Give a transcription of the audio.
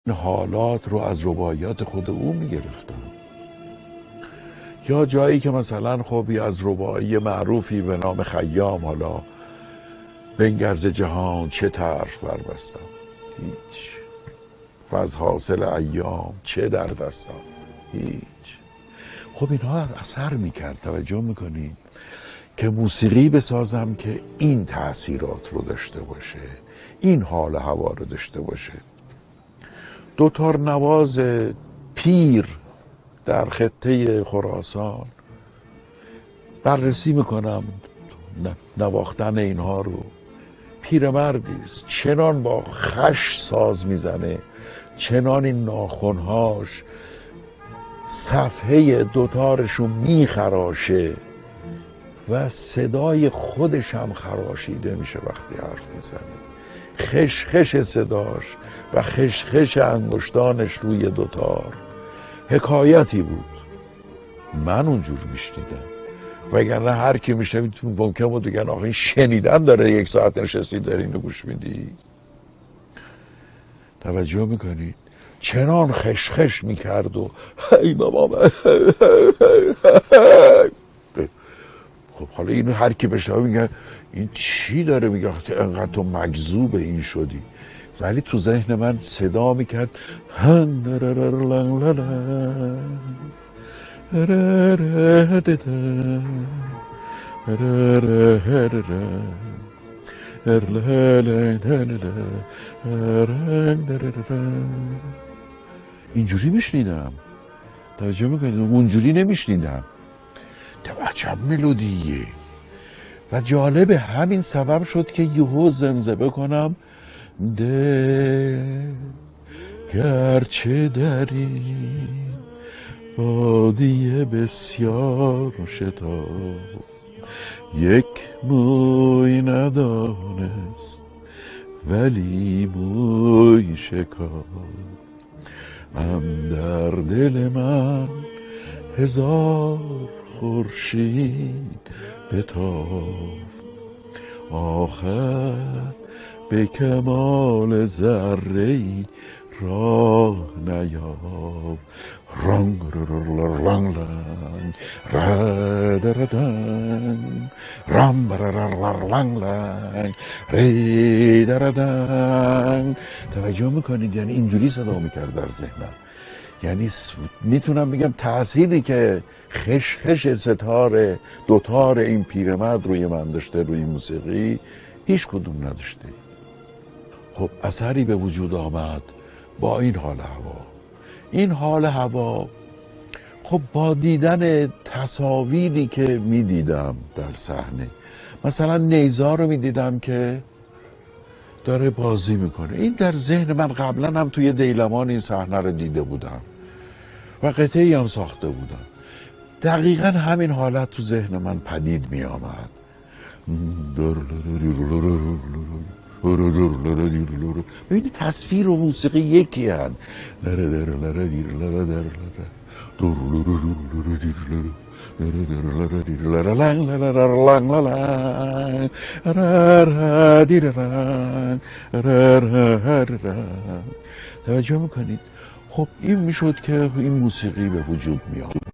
حالات رو از رباعیات خود او میگرفتم. یا جایی که مثلا خب از رباعی معروفی به نام خیام، حالا بنگرز جهان چه طرف بربستم، هیچ. و از حاصل ایام چه در دستم، هیچ. خب اینها اثر میکرد. توجه میکنید که موسیقی بسازم که این تأثیرات رو داشته باشه، این حال هوا رو داشته باشه. دوتار نواز پیر در خطه خراسان بررسی میکنم نواختن اینها رو. پیرمردیست چنان با خش ساز میزنه، چنان این ناخنهاش صفحه دوتارشو میخراشه و صدای خودش هم خراشیده میشه وقتی حرف میزنه. خشخش صداش و خشخش انگشتانش روی دوتار حکایتی بود. من اونجور میشنیدم، وگرنه هر کی میشنوید ممکن بود بگن آخه این شنیدن داره، 1 ساعت نشستی داری اینو گوش میدی. توجه میکنید چنان خشخش میکرد و هی بابا. خب حالا اینو هر کی بشنوه میگه این چی داره میگه، انقدر تو مجذوب این شدی. ولی تو ذهن من صدا میکرد اینجوری میشنیدم. توجه میکنید اونجوری نمیشنیدم. عجب ملودیه. و جالب همین سبب شد که یهو زمزمه کنم ده گرچه دری بادیه بسیار شتاب، یک موی ندانست ولی موی شکار. هم در دل من 1000 خورشید بتافت، آخر به کمال ذره‌ای راه نیافت. رنگ رنگ رنگ ردردن رام رنگ ردردن. توجه میکنید یعنی اینجوری صدا میکرد در ذهنم. یعنی میتونم بگم تأثیری که خشخش ستار دوتار این پیرمرد روی من داشته، روی موسیقی، هیچ کدوم نداشته. خب اثری به وجود آمد با این حال هوا. این حال هوا خب با دیدن تصاویری که میدیدم در صحنه، مثلا نیزا رو میدیدم که داره بازی میکنه. این در ذهن من قبلا هم توی دیلمان این صحنه رو دیده بودم و قطعی هم ساخته بودم. دقیقا همین حالت تو ذهن من پدید می آمد. ببینید تصویر و موسیقی یکی هن. توجه میکنید؟ خب این میشد که این موسیقی به وجود می آمد.